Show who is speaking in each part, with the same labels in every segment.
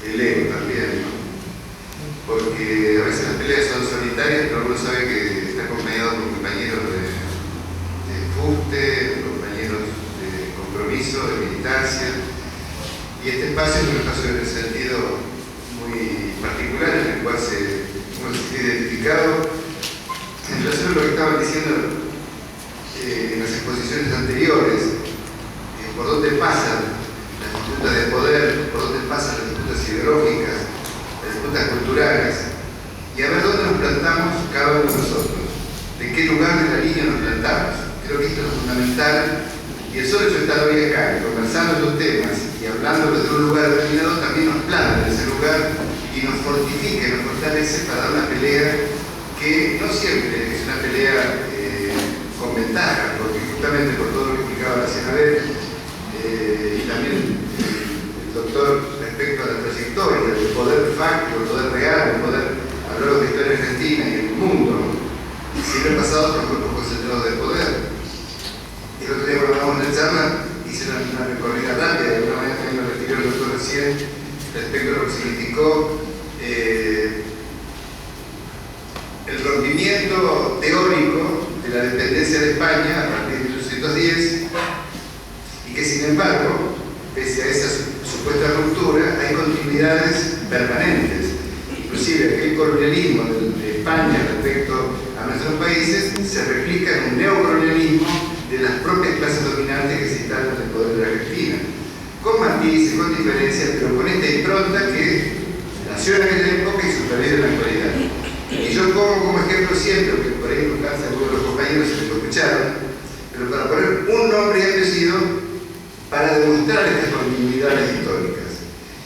Speaker 1: el ego también, ¿no? Porque a veces las peleas son solitarias, pero uno sabe que está acompañado por compañeros de fuste, compañeros de compromiso, de militancia, y este espacio es un espacio en el sentido muy particular en el cual uno se siente identificado en relación a lo que estaban diciendo en las exposiciones anteriores, por dónde pasan las disputas de poder, por dónde pasan las disputas ideológicas, las disputas culturales, y a ver dónde nos plantamos cada uno de nosotros, de qué lugar de la línea nos plantamos. Creo que esto es lo fundamental, y el solo hecho de estar hoy acá, conversando estos temas y hablando desde un lugar determinado, también nos planta en ese lugar y nos fortifica, nos fortalece para dar una pelea que no siempre es una pelea con ventaja, porque justamente por todo lo que explicaba la senadora y también el doctor respecto a la trayectoria, del poder fáctico, el poder real, el poder hablar de la historia argentina y el mundo, siempre pasado por grupos concentrados de poder. El otro día cuando hablamos en la charla, hice una recorrida rápida, de alguna manera también lo refirió el doctor recién, respecto a lo que significó el rompimiento teórico de la dependencia de España a partir de 1810, y que sin embargo, pese a esa supuesta ruptura, hay continuidades permanentes. Inclusive aquel colonialismo de España respecto a nuestros países se replica en un neocolonialismo de las propias clases dominantes que se instalan en el poder de la Argentina, con matices, con diferencias, pero con esta impronta que nació en aquella época y supervive en la actualidad. Y yo pongo como ejemplo siempre, porque por ahí no cansa algunos de los compañeros se lo escucharon, pero para poner un nombre y apellido para demostrar estas continuidades históricas.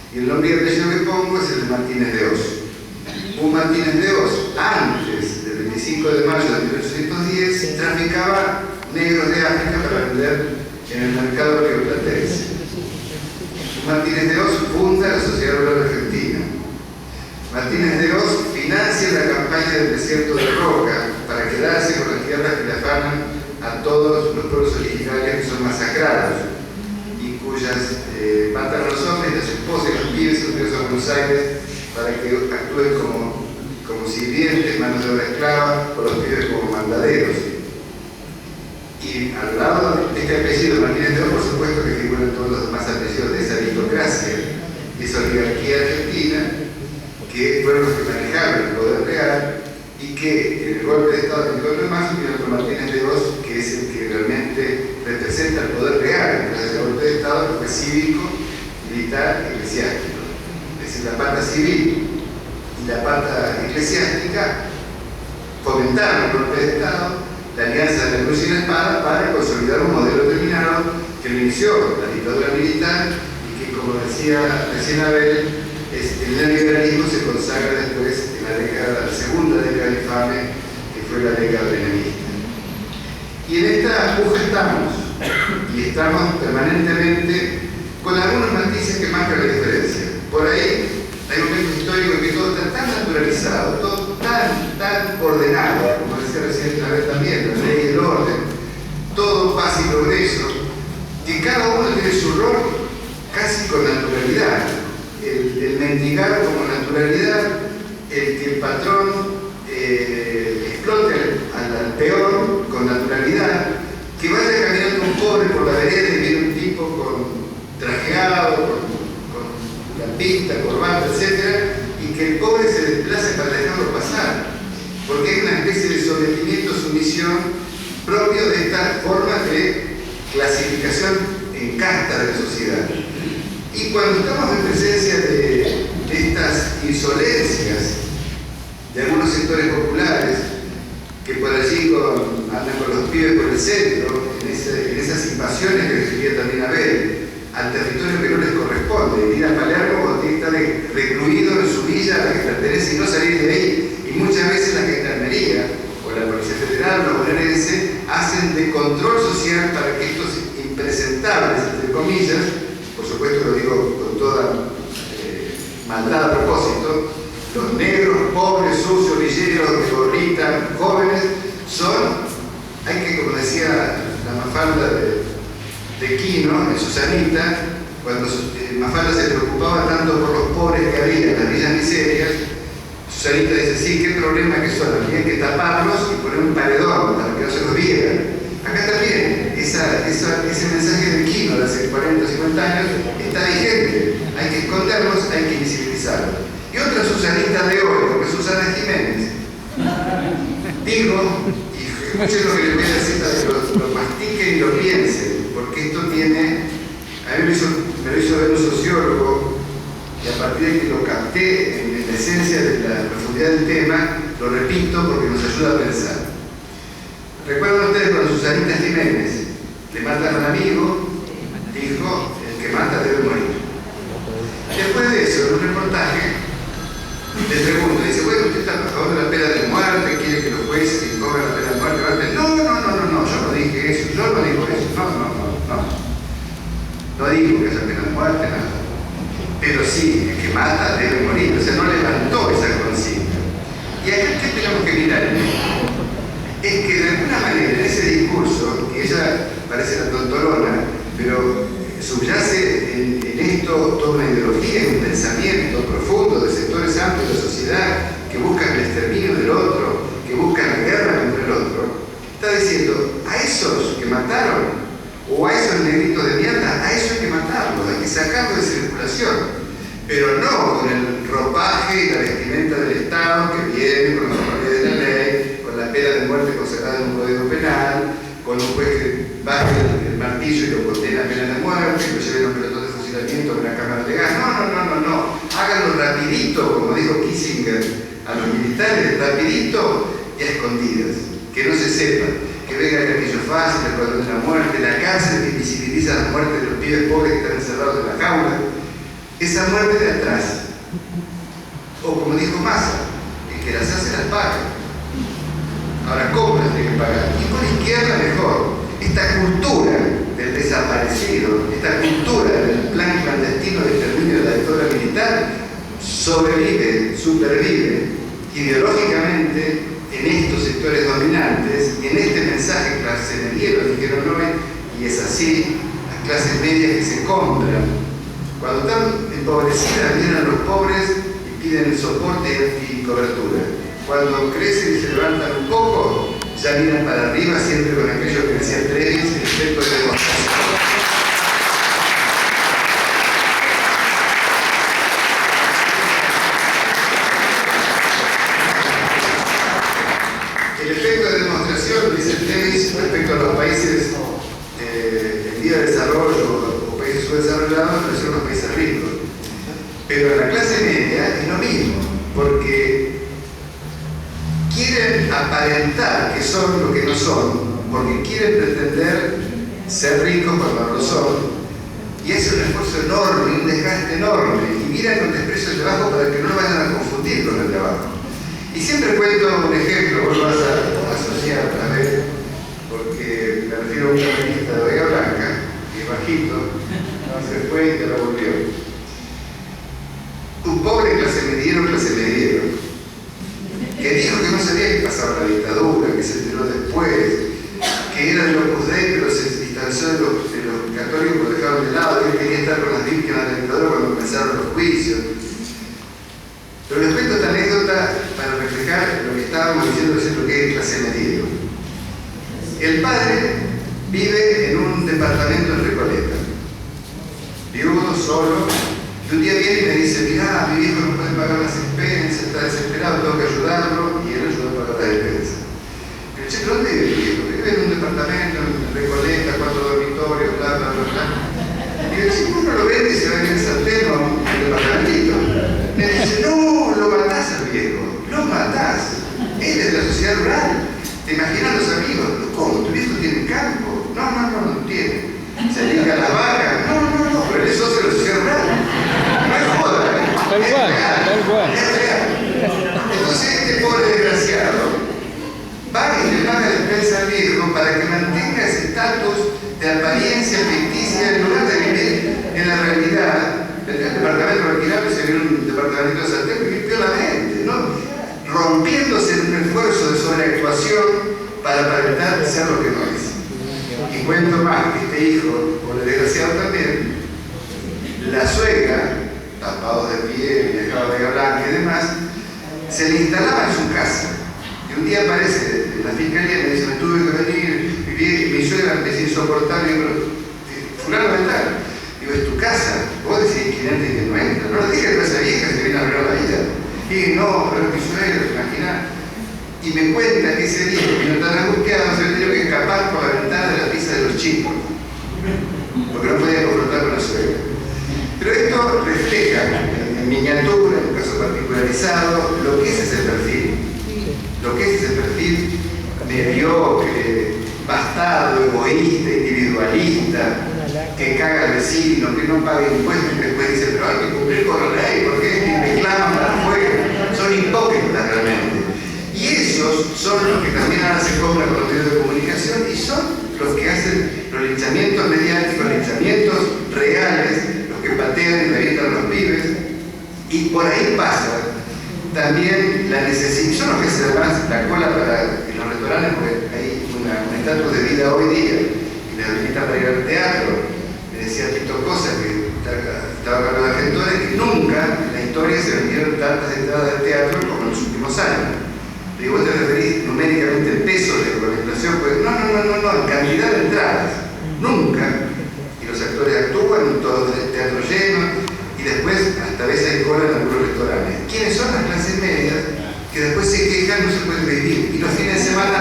Speaker 1: Y el nombre y apellido que pongo es el de Martínez de Oz. Un Martínez de Oz, antes del 25 de mayo de 1810, traficaba negros de África para vender en el mercado rioplatense. Martínez de Oz funda la Sociedad Rural Argentina. Martínez de Oz financia la campaña del desierto de Roca para quedarse con las tierras que le afanan a todos los pueblos originarios que son masacrados y cuyas matan a los hombres, las esposas y los pibes son traídos a Buenos Aires para que actúen como sirvientes, manos de obra esclava, o los pibes como mandaderos. Y al lado de este apellido Martínez de Oz, por supuesto que figuran todos los demás apellidos de esa aristocracia, de esa oligarquía argentina, que fueron los que manejaron el poder real, y que en el golpe de Estado del 24 de marzo tiene otro Martínez de Oz, que es el que realmente representa el poder real. Entonces el golpe de Estado que fue cívico, militar, eclesiástico. Es decir, la pata civil y la pata eclesiástica fomentaron el golpe de Estado, la alianza de la cruz y la espada, para consolidar un modelo determinado que lo inició la dictadura militar y que, como decía recién Abel, el neoliberalismo se consagra después en la segunda década infame, que fue la década menemista. Y en esta puja estamos, y estamos permanentemente con algunos matices que marcan la diferencia. Por ahí hay un momento histórico en que todo está tan naturalizado, todo tan ordenado, como decía recién Abel también, la ley y el orden, todo paz y progreso, que cada uno tiene su rol casi con naturalidad. El mendigar como naturalidad, el que el patrón explote al peor con naturalidad, que vaya caminando un pobre por la vereda y viene un tipo trajeado, con campista, corbata, etc., y que el pobre se desplace para dejarlo pasar, porque hay una especie de sometimiento, sumisión propio de esta forma de clasificación en casta de la sociedad. Y cuando estamos en presencia de estas insolencias de algunos sectores populares que por allí andan con los pibes por el centro, en esas invasiones que refería también Abel, al territorio que no les corresponde, ir a Palermo o tiene que estar recluido en su villa a la que pertenece y no salir de ahí, y muchas veces la Gendarmería o la Policía Federal o la bonaerense hacen de control social para que estos impresentables, entre comillas, por supuesto lo digo con toda maldad a propósito, los negros, pobres, sucios, villeros, de gorrita, jóvenes, hay que, como decía la Mafalda de Quino, en Susanita, cuando Mafalda se preocupaba tanto por los pobres pobres que había en las villas miserias, Susanita dice, sí, qué problema que son, había que taparlos y poner un paredón para que no se los vieran. Acá también, ese mensaje de Quino de hace 40 o 50 años está vigente. Hay que esconderlos, hay que visibilizarlos. Y otra Susanita de hoy, porque Susana Jiménez, digo, y escuchen lo que les voy a decir para que lo mastiquen y lo piensen, porque esto tiene, a mí me lo hizo ver un sociólogo, y a partir de que lo capté en la esencia de la profundidad del tema, lo repito porque nos ayuda a pensar. ¿Recuerdan ustedes cuando Susanita Jiménez le matan a un amigo? Dijo, el que mata debe morir. Después de eso, en un reportaje, le pregunto, dice, bueno, ¿usted está a favor de la pena de muerte? ¿Quiere que los jueces impongan la pena de muerte? No, yo no dije eso, yo no digo eso, no. No digo que haya pena de muerte, nada. Pero sí, el que mata debe morir, o sea, no levantó esa consigna. Y acá, ¿qué tenemos que mirar en esto? Es que de alguna manera en ese discurso, que ella parece la tontolona, pero subyace en esto toda una ideología, un pensamiento profundo de sectores amplios de la sociedad que buscan el exterminio del otro, que buscan la guerra contra el otro, está diciendo, a esos que mataron, o a esos negritos de mierda, a eso hay que matarlos, hay que sacarlos de circulación, pero no con el ropaje y la vestimenta del Estado que viene con la formalidad de la ley, con la pena de muerte consagrada en un código penal, con un juez que baje el martillo y lo condena a pena de muerte, que lo lleven a un pelotón de fusilamiento con una cámara de gas. No. Háganlo rapidito, como dijo Kissinger a los militares, rapidito y a escondidas, que no se sepa. Que venga el gatillo fácil, el cuadro de la muerte, la cárcel que visibiliza la muerte de los pibes pobres que están encerrados en la jaula. Esa muerte de atrás. O como dijo Massa, el que las hace las paga. Ahora, ¿cómo las tiene que pagar? Y por izquierda mejor. Esta cultura del desaparecido, esta cultura del plan clandestino de exterminio de la dictadura militar, supervive ideológicamente en estos sectores dominantes y en este mensaje clasemediero, dijeron Nobel, y es así, las clases medias que se compran. Cuando están empobrecidas, vienen a los pobres y piden soporte y cobertura. Cuando crecen y se levantan un poco, ya miran para arriba, siempre con aquello que decía Trevis, el efecto de demostración. El efecto de demostración, dice Trevis, respecto a los países en vía de desarrollo o países subdesarrollados, en relación a los países ricos. Pero en la clase media es lo mismo, porque quieren aparentar que son lo que no son, porque quieren pretender ser ricos cuando no lo son, y es un esfuerzo enorme, un desgaste enorme, y miran con desprecio el de abajo para que no lo vayan a confundir con el de abajo. Y siempre cuento un ejemplo, vos lo vas a asociar otra vez, porque me refiero a un feminista de Bahía Blanca, que es bajito, no se fue y te lo volvió. Un pobre clase mediero, que dijo que no sabía qué pasaba en la dictadura, que se enteró después, que era del Opus Dei, pero se distanció de los católicos, lo dejaron de lado, que él quería estar con las víctimas de la dictadura cuando comenzaron los juicios. Pero les cuento esta anécdota para reflejar lo que estábamos diciendo de lo que es clase mediero. El padre vive en un departamento en Recoleta, viudo, solo, y un día viene y me dice, mirá, mi viejo no puede pagar las expensas, está desesperado, tengo que ayudarlo, y él ayudó a pagar las expensas. Pero che, ¿dónde vive el viejo? Vive en un departamento en Recoleta, 4 dormitorios, bla. Y yo, si uno lo vende y se va a ir en San Telmo, un departamentito. Me dice, no, lo matás al viejo, lo matás. Él es de la sociedad rural. ¿Te imaginas los amigos? ¿Cómo? ¿Tu viejo tiene campo? No tiene. ¿Se dedica a las vacas? No, pero él es socio de la sociedad rural. No es joda, ¿eh? Tal cual. Es real. Entonces este pobre desgraciado va y le paga la despensa al viejo para que mantenga ese estatus de apariencia ficticia en lugar de vivir en la realidad. El departamento alquilable se vio en un departamento de San Telmo y limpió la mente, ¿no? Rompiéndose en un esfuerzo de sobreactuación para aparentar ser lo que no es. Y cuento más que este hijo, por el desgraciado también, la suegra, tapados de piel, se le instalaba en su casa. Y un día aparece la fiscalía y me dice, me tuve que venir, mi suegra me es insoportable, y yo, fulano de tal. Digo, es tu casa, vos decís quién entra y quién no entra. No lo dije a esa vieja, se viene a arreglar la vida. Y no, pero es mi suegra, ¿te imaginas? Y me cuenta que ese día que vino tan angustiado, se había tenido que escapar por la ventana de la pieza de los chicos, porque no podía confrontar con la suegra. Pero esto refleja en miniatura, en un caso particularizado, lo que es ese perfil. Lo que es ese perfil mediocre, bastardo, egoísta, individualista, que caga al vecino, que no paga impuestos y después dice, pero hay que cumplir con la ley, porque es que reclaman para afuera. Son hipócritas realmente. Y esos son los que también ahora se cobran con los medios de comunicación y son los que hacen los linchamientos mediáticos, linchamientos reales, los que patean y revientan a los pibes. Y por ahí pasa también la necesidad, son los que se dan la cola para en los restaurantes, porque hay un estatus de vida hoy día, y les habilitan para ir al teatro. Me decía Tito Cosa, que estaba hablando de Argentina, que nunca en la historia se vendieron tantas entradas de teatro como en los últimos años. Digo, ¿vos te referís numéricamente en pesos con la inflación? Pues no, en cantidad de entradas. Nunca. Y los actores actúan, todo el teatro lleno, y después hasta veces hay cola en algunos restaurantes. ¿Quiénes son las clases medias que después se quejan, no se pueden vivir? Y los fines de semana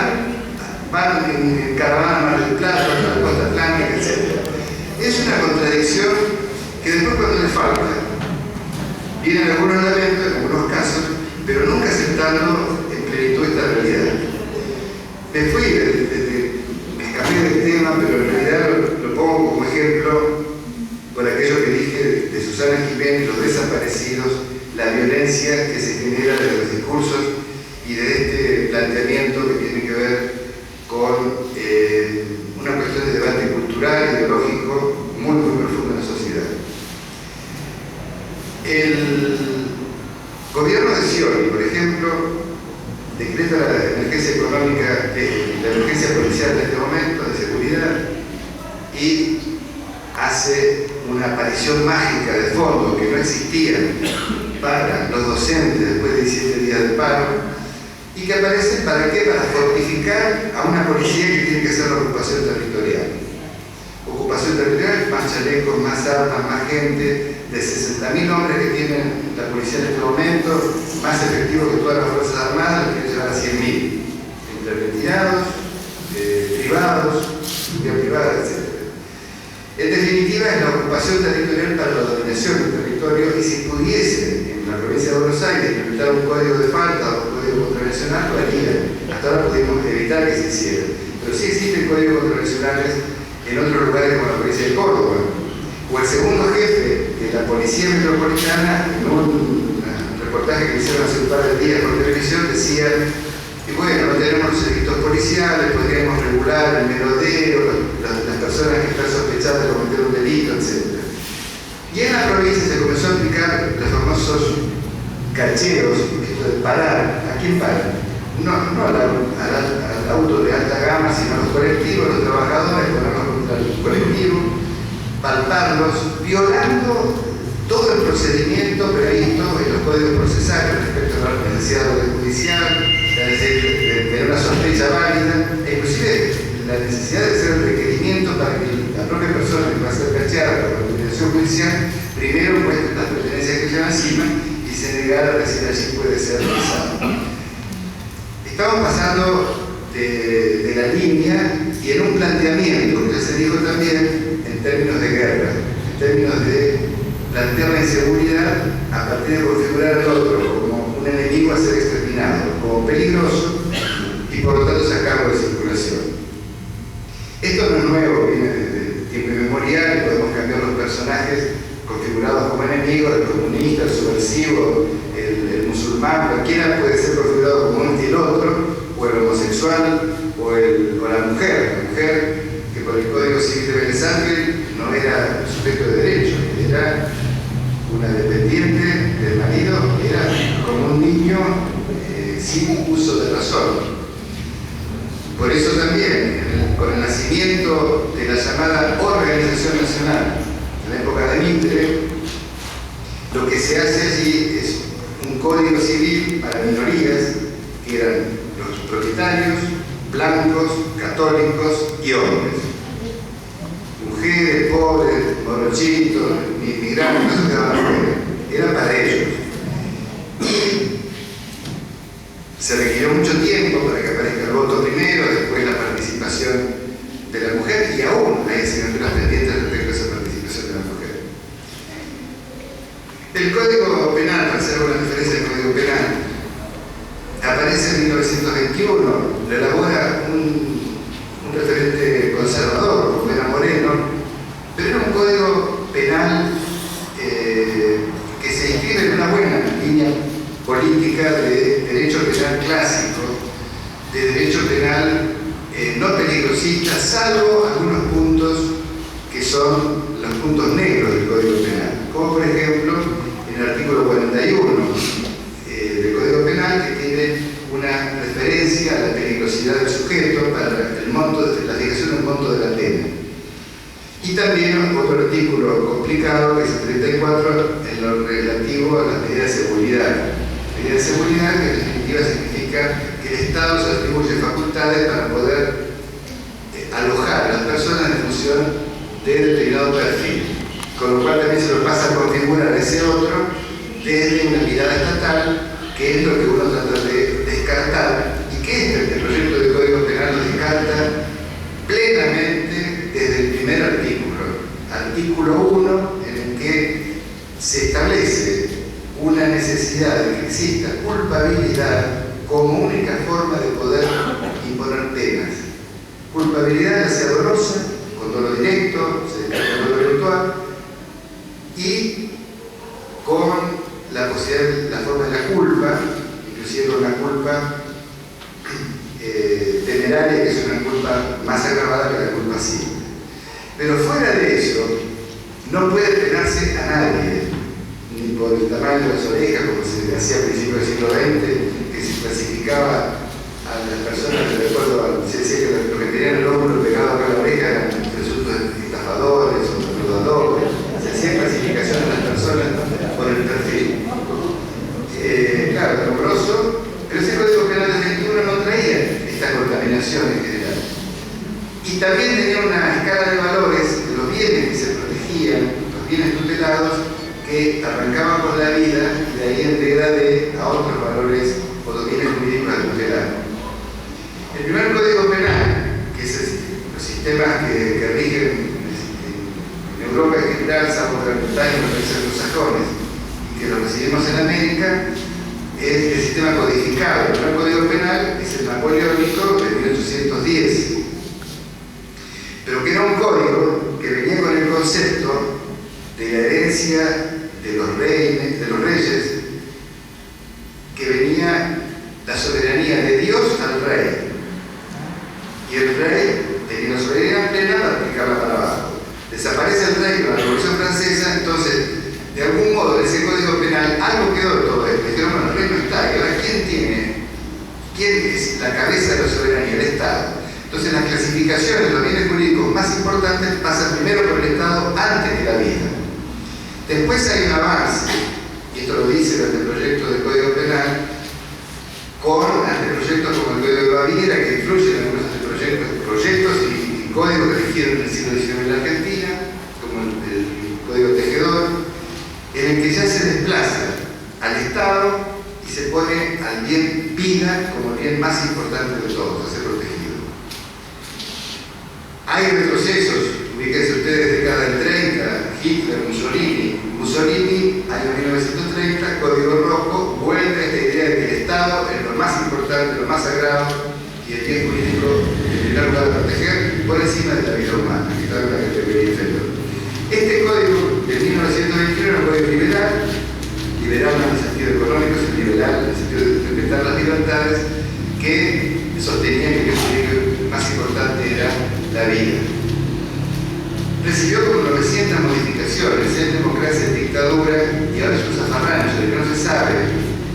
Speaker 1: van en caravana a Mar del Plata, a la costa atlántica, etc. Es una contradicción que después cuando le falta, vienen algunos elementos, en algunos casos, pero nunca aceptando en plenitud esta realidad. Me fui, me escapé del tema, pero en realidad lo pongo como ejemplo por aquello que dije de Susana Jiménez, los desaparecidos, la violencia que se genera de los discursos y de este planteamiento que tiene que ver con una cuestión de debate cultural, ideológico, muy profundo en la sociedad. El gobierno de Scioli, por ejemplo, decreta la emergencia económica, la emergencia policial en este momento de seguridad y hace una aparición mágica de fondo que no existía para los docentes después de 17 días de paro y que aparece ¿para qué? Para fortificar a una policía que tiene que hacer la ocupación territorial. Ocupación territorial, más chalecos, más armas, más gente, de 60.000 hombres que tienen la policía en este momento, más efectivos que todas las Fuerzas Armadas, que llegar a 100.000, entre retirados, privados, seguridad privada, etc. En definitiva, es la ocupación territorial para la dominación del territorio y si pudiese en la provincia de Buenos Aires implementar un código de falta o un código contravencional, lo haría. Hasta ahora pudimos evitar que se hiciera. Pero sí existen códigos contravencionales en otros lugares como la provincia de Córdoba. O el segundo jefe de la Policía Metropolitana, en un reportaje que hicieron hace un par de días por televisión, decía y bueno, no tenemos los delitos policiales, podríamos regular el merodeo, las personas que están sospechadas de cometer un delito, etc. Y en la provincia se comenzó a aplicar los famosos cacheos, esto de parar. ¿A quién para? No al auto de alta gama, sino a los colectivos, los trabajadores, ponerlos contra el colectivo, palparlos, violando todo el procedimiento previsto en los códigos procesales respecto a la necesidad de orden judicial, la necesidad de tener una sospecha válida, e inclusive la necesidad de hacer el requerimiento para que la propia persona que va a ser cacheada por la autorización judicial primero muestre las pertenencias que lleva encima y se negara a decir allí puede ser realizado. Estamos pasando de la línea y en un planteamiento que se dijo también en términos de guerra, en términos de plantear la inseguridad a partir de configurar al otro como un enemigo a ser exterminado, como peligroso y por lo tanto sacarlo de circulación. Esto no es nuevo, viene desde tiempo inmemorial, podemos cambiar los personajes configurados como enemigos, el comunista, el subversivo, el musulmán, cualquiera puede ser configurado como uno y el otro, o el homosexual, o la mujer que por el Código Civil de Vélez Sánchez no era sujeto de derecho, era una dependiente del marido, era como un niño sin uso de razón. Por eso también, con el nacimiento de la llamada Organización Nacional, en la época de Mitre, lo que se hace allí es un un código civil para minorías, que eran los propietarios, blancos, católicos y hombres. Mujeres, pobres, morochitos, inmigrantes, no se quedaban afuera, era para ellos. Y se requirió mucho tiempo para que aparezca el voto primero, después la participación de la mujer, y aún hay asignaturas pendientes respecto a esa participación de la mujer. El Código Penal, para hacer una referencia al Código Penal, aparece en 1921, lo elabora un referente conservador, como era Moreno, pero era un código penal que se inscribe en una buena línea política de derecho penal clásico, de derecho penal no peligrosista, salvo algunos puntos que son los puntos negros del Código Penal, como por ejemplo en el artículo 41 del Código Penal, que tiene una referencia a la peligrosidad del sujeto para el monto, la fijación del monto de la pena. Y también otro artículo complicado, que es el 34, en lo relativo a las medidas de seguridad. Medidas de seguridad, que en definitiva significa que el Estado se atribuye facultades para poder alojar a las personas en función de determinado perfil. Con lo cual también se lo pasa a configurar ese otro desde una mirada estatal, que es lo que uno trata de descartar, y que este proyecto de Código Penal lo descarta plenamente desde el primer artículo 1, en el que se establece una necesidad de que exista culpabilidad como única forma de poder imponer penas. Culpabilidad ya sea dolosa, con dolo directo, se descarta el dolo eventual, y con la posibilidad, la forma de la culpa, inclusive con la culpa temeraria, que es una culpa más agravada que la culpa simple. Pero fuera de eso, no puede penarse a nadie, ni por el tamaño de las orejas, como se hacía a principios del siglo XX, que se clasificaba a las personas, de acuerdo a, se decía que los que tenían el hombro pegado acá a la oreja eran presuntos estafadores o defraudadores. Se hacía clasificación de las personas por el perfil. Claro, doloroso, pero ese Código Penal del 21 no traía esta contaminación en general. Y también tenía una escala de valores de los bienes que se protegían, los bienes tutelados, que arrancaban con la vida y de ahí en degradé a otros valores o los bienes jurídicos a tutelar. El primer Código Penal, que es los sistemas que rigen en Europa en general, salvo Gran Bretaña y los países anglosajones, y que lo recibimos en América, es el sistema codificado. El primer Código Penal es el napoleónico de 1810, pero que era un código que venía con el concepto de la herencia de los reyes, que venía la soberanía de Dios al rey, y el rey tenía una soberanía plena para aplicarla para abajo. Desaparece el rey con la Revolución Francesa, entonces de algún modo en ese Código Penal algo quedó de todo esto. Dijeron, bueno, el rey no está, y ahora ¿quién es la cabeza de la soberanía? El Estado. Entonces las clasificaciones de los bienes jurídicos más importantes pasan primero por el Estado antes que la vida. Después hay un avance, y esto lo dice el anteproyecto del Código Penal, con anteproyectos como el Código de Baviera, que influyen en algunos proyectos y códigos que rigieron en el siglo XIX en la Argentina, como el Código Tejedor, en el que ya se desplaza al Estado y se pone al bien vida como el bien más importante de todos, a ser protegido. Hay retrocesos, ubíquense ustedes, década del 30, Hitler, Mussolini, año 1930, Código Rojo, vuelve a esta idea de que el Estado es lo más importante, lo más sagrado, y el bien jurídico, en primer lugar, de proteger por encima de la vida humana, que está en la categoría inferior. Este código de 1921 era un código liberal no en el sentido económico, sino liberal en el sentido de respetar las libertades, que sostenía que el bien jurídico más importante era la vida. Recibió como 900 modificaciones en democracia, en dictadura, y ahora es un zafarrancho de que no se sabe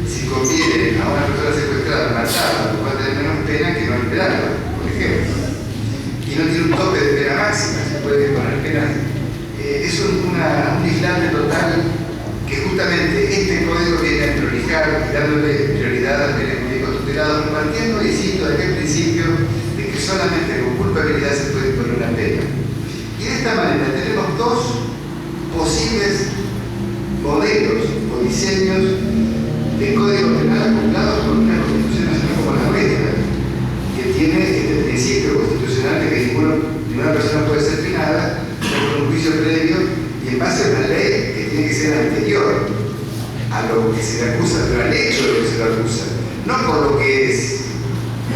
Speaker 1: si conviene a una persona secuestrada matarla, porque va a tener menos pena que no liberarla, por ejemplo. Y no tiene un tope de pena máxima, se puede poner penas. Es un aislante total que justamente justamente este código viene a priorijar y dándole prioridad a los bienes jurídicos tutelados, partiendo, y cito de aquel principio, de que solamente con culpabilidad se puede imponer una pena. Y de esta manera tenemos dos posibles modelos o diseños de código penal acoplados con una constitución nacional como la nuestra, que tiene este principio constitucional de que ninguna persona puede ser penada por un juicio previo y en base a una ley que tiene que ser anterior a lo que se le acusa, pero al hecho de lo que se le acusa, no por lo que es,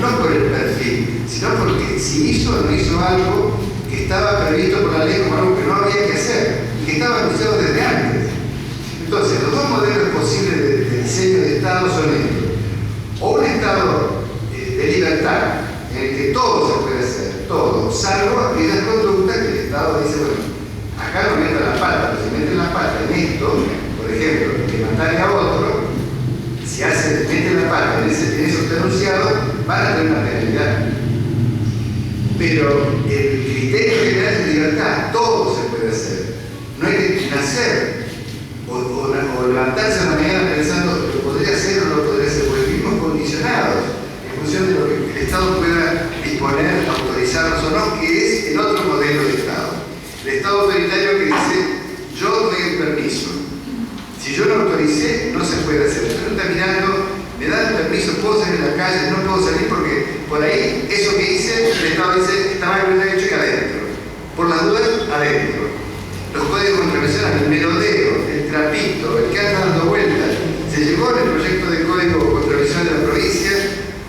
Speaker 1: no por el perfil, sino porque si hizo o no hizo algo que estaba previsto por la ley como algo que no había que hacer y que estaba anunciado desde antes. Entonces, los dos modelos posibles de diseño de Estado son estos: o un Estado de libertad, en el que todo se puede hacer, todo, salvo aquellas conductas que el Estado dice, bueno, acá no meto la pata, pero si meten la pata en esto, por ejemplo, que matar a otro, si meten la pata en eso que está anunciado, van a tener una penalidad. Pero el criterio general de libertad, todo se puede hacer. No hay que nacer o levantarse a la mañana pensando lo podría hacer o no lo podría hacer, porque vivimos condicionados en función de lo que el Estado pueda disponer, autorizarnos o no, que es el otro modelo de Estado. El Estado autoritario que dice, yo doy el permiso. Si yo no autoricé, no se puede hacer. Usted no está mirando, me dan el permiso, puedo salir a la calle, no puedo salir porque por ahí, eso que hice, el Estado dice, está mal, lo he hecho y adentro. Por las dudas, adentro. Los códigos contravencionales, el melodeo, el trapito, el que anda dando vueltas. Se llegó en el proyecto de código contravencional de la provincia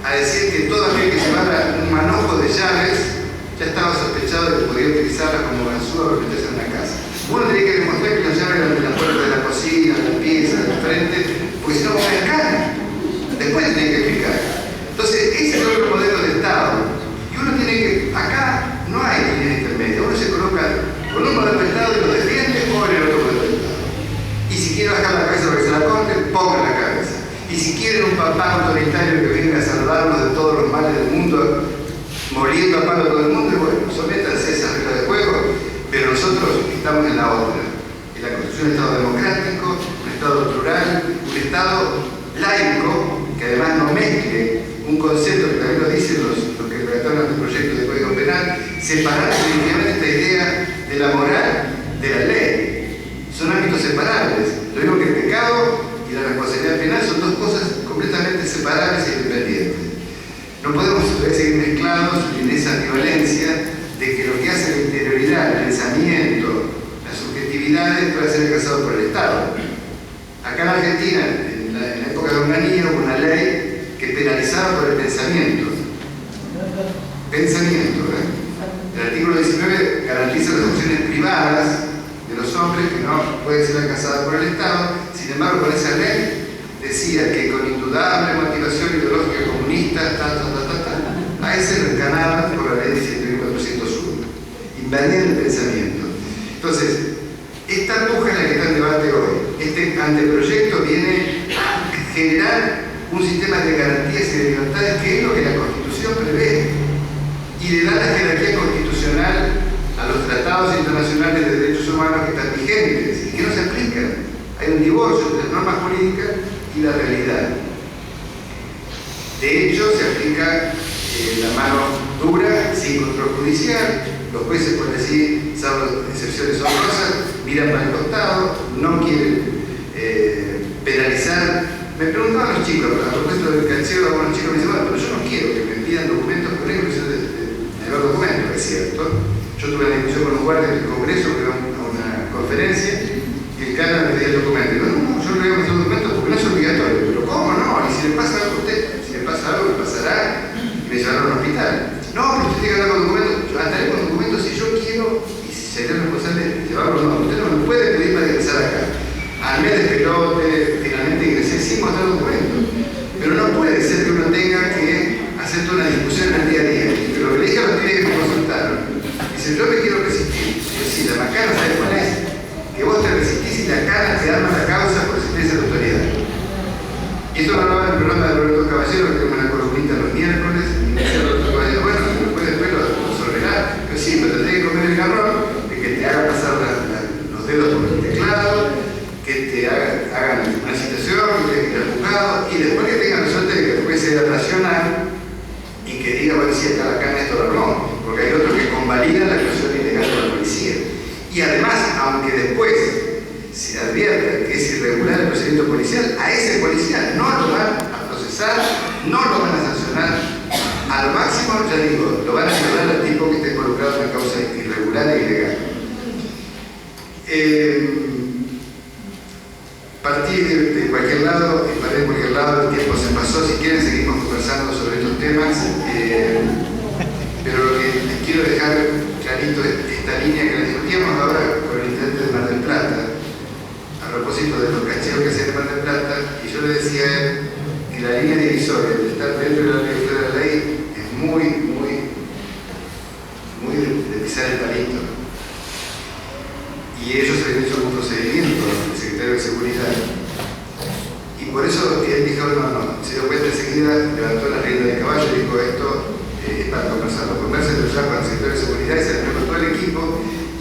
Speaker 1: a decir que todo aquel que llevara un manojo de llaves ya estaba sospechado de que podía utilizarlas como ganzúa para meterse en una casa. Uno tenía que demostrar que las llaves eran de la puerta de la cocina, de la pieza, de la frente, porque si no, va a escala. Después tienen que explicar. Entonces, ese es otro modelo de Estado. Y uno tiene que, acá no hay línea intermedia, uno se coloca con un modelo de Estado y lo defiende o en el otro modelo de Estado. Y si quiere bajar la cabeza para que se la corte, ponga la cabeza. Y si quieren un papá autoritario que venga a salvarnos de todos los males del mundo, moliendo a palo a todo el mundo, bueno, sométanse a esa regla de juego, pero nosotros estamos en la otra. En la construcción de un Estado democrático, un Estado plural, un Estado laico, que además no mezcle un concepto que también lo dicen los que redactaron el proyecto de Código Penal, separar definitivamente esta idea de la moral de la ley. Son ámbitos separables. Lo mismo que el pecado y la responsabilidad penal son dos cosas completamente separables e independientes. No podemos seguir mezclados en esa ambivalencia de que lo que hace la interioridad, el pensamiento, las subjetividades puede ser alcanzado por el Estado. Acá en Argentina, en la época de Onganía, hubo una ley que penalizaba por el pensamiento. El artículo 19 garantiza las opciones privadas de los hombres que no pueden ser alcanzadas por el Estado. Sin embargo, con esa ley decía que con indudable motivación ideológica comunista, a ese lo encanaban por la ley 17.401. Invadían el pensamiento. Entonces, esta puja es la que está en debate hoy. Este anteproyecto viene a generar un sistema de garantías y de libertades que es lo que la Constitución prevé y le da la jerarquía constitucional a los tratados internacionales de derechos humanos que están vigentes y que no se aplican. Hay un divorcio entre las normas jurídicas y la realidad. De hecho, se aplica la mano dura, sin control judicial. Los jueces, por decir, salvo excepciones honrosas, miran para el costado, no quieren penalizar. Me preguntaban los chicos, a propósito del canchero, algunos chicos me dicen, bueno, pero yo no quiero que me pidan documentos con ellos, de llevar documentos, es cierto. Yo tuve una discusión con un guardia del Congreso que iba a una conferencia y el cara me pedía el documento. Y yo, no, yo le voy a mostrar documentos porque no es obligatorio. Pero ¿cómo no? Y si le pasa algo a usted, si le pasa algo, le pasará y me llevarán al hospital. No, pero usted tiene que andar con documentos. Yo andaré con documentos si yo quiero y si seré responsable de llevarlo o no. Usted no me puede pedir para ingresar acá. Al mes de pelote, finalmente ingresé sin mostrar documentos. Pero no puede ser que uno tenga que hacer toda una discusión en el día a día. Pero lo que le dije a los pibes que me consultaron, dice, yo me quiero resistir. Yo sí, la macana, ¿sabes cuál es? Que vos te resistís y la cara te arma la causa por existencia de la autoridad. Y esto lo hablaba en el programa de Roberto Caballero, que tengo una columnita los miércoles, y me decía Roberto Caballero, bueno, si después lo resolverá. Pero sí, pero te tenés que comer el garrón de que te haga pasar los dedos por el teclado, que te hagan sea racional y que diga, bueno, si acá la carne esto lo armó, porque hay otros que convalidan la actuación ilegal de la policía. Y además, aunque después se advierta que es irregular el procedimiento policial, a ese policía no lo van a procesar, no lo van a sancionar. A lo máximo, ya digo, lo van a ayudar al tipo que esté involucrado en una causa irregular e ilegal. Partí de cualquier lado, y paré de cualquier lado, el tiempo se pasó. Si quieren, seguimos conversando sobre estos temas. Pero lo que les quiero dejar clarito es esta línea que la discutíamos ahora con el intendente de Mar del Plata, a propósito de los cacheos que hacen en Mar del Plata, y yo le decía a él que la línea divisoria de estar dentro de la ley y fuera de la ley es muy de pisar el palito. Y ellos habían hecho un procedimiento, el secretario de Seguridad. Y por eso él dijo, no, se dio cuenta enseguida, levantó la rienda de caballo y dijo, esto es para conversarlo. Conversen ya con el secretario de Seguridad y se reunió con todo el equipo.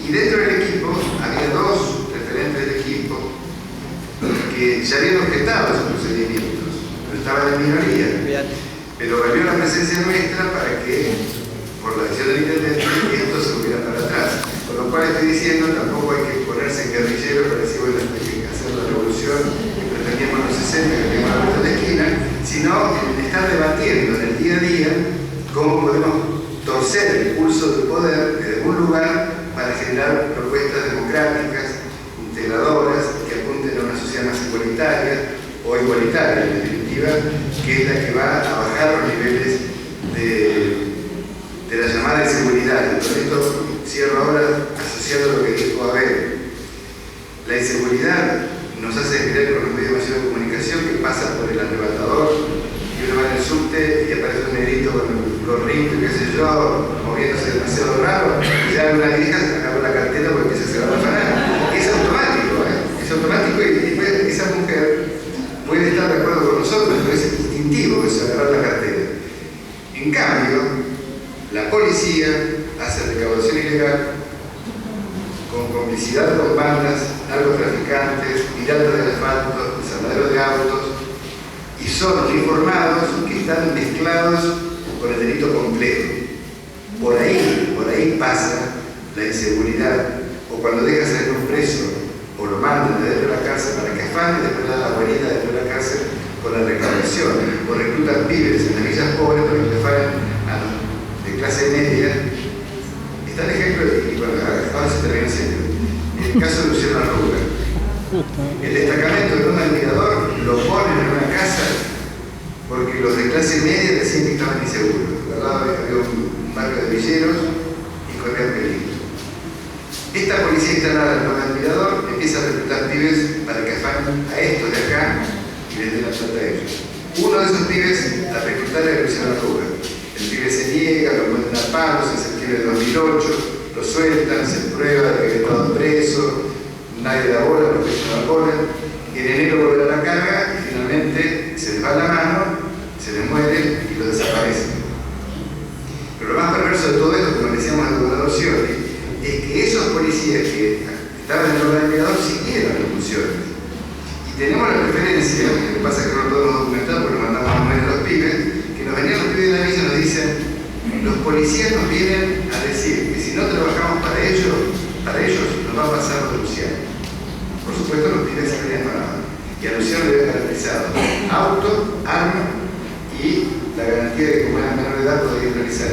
Speaker 1: Y dentro del equipo había dos referentes del equipo que ya habían objetado esos procedimientos, pero estaban en minoría. Pero valió la presencia nuestra para que, por la decisión del intendente, esto se volviera para atrás. Con lo cual estoy diciendo, tampoco hay que ponerse en guerrillero para decir, bueno, hay que hacer la revolución que pretendíamos en los 60, que teníamos a la vuelta de la esquina, sino en estar debatiendo en el día a día cómo podemos torcer el pulso del poder de algún lugar para generar propuestas democráticas, integradoras, que apunten a una sociedad más igualitaria o igualitaria, en definitiva, que es la que va a bajar los niveles de la llamada inseguridad. Por esto cierro ahora asociado a lo que dijo Abel. La inseguridad nos hace creer con los medios masivos de comunicación que pasa por el arrebatador y uno va en el subte y aparece un negrito con el gorrito y qué sé yo, moviéndose demasiado raro, y ya una vieja se agarró la cartera porque se va a afanar. Es automático, es automático y esa mujer puede estar de acuerdo con nosotros, pero es instintivo eso, agarrar la cartera. En cambio, la policía hace recaudación ilegal con complicidad con bandas, narcotraficantes, piratas del asfalto, desarmaderos de autos, y son uniformados que están mezclados con el delito complejo. Por ahí pasa la inseguridad, o cuando dejas salir un preso o lo mandan de dentro de la cárcel para que afane y después da la vuelta dentro de la cárcel con la recaudación, o reclutan pibes en las villas pobres para que afanen a los de clase media. Está el ejemplo, y bueno, ahora se termina siempre, el caso de Luciano Arruga. El destacamento de un admirador lo ponen en una casa porque los de clase media decían que estaban inseguros. ¿Verdad? Había un barrio de villeros y corrían peligro. Esta policía instalada en un admirador empieza a reclutar pibes para que afanen a estos de acá y les den la plata a ellos. Uno de esos pibes a reclutar era Luciano Arruga. El pibe se niega, lo meten a palos en septiembre de 2008, lo sueltan, se prueba de que estaba preso, nadie da bola, los presos no da bola. En enero vuelve a la carga y finalmente se les va la mano, se les muere y lo desaparecen. Pero lo más perverso de todo esto, como decíamos al gobernador Scioli, es que esos policías que estaban en el organizador siguieron las funciones. Y tenemos la referencia, lo que pasa es que no lo podemos documentar porque nos mandamos a mover a los pibes, que nos venían los pibes de la villa y nos dicen, los policías nos vienen a decir que si no trabajamos para ellos nos va a pasar lo de Luciano. Por supuesto los pibes se venían parados. Y a Luciano le había garantizado auto, arma y la garantía de que como era menor de edad podía realizar.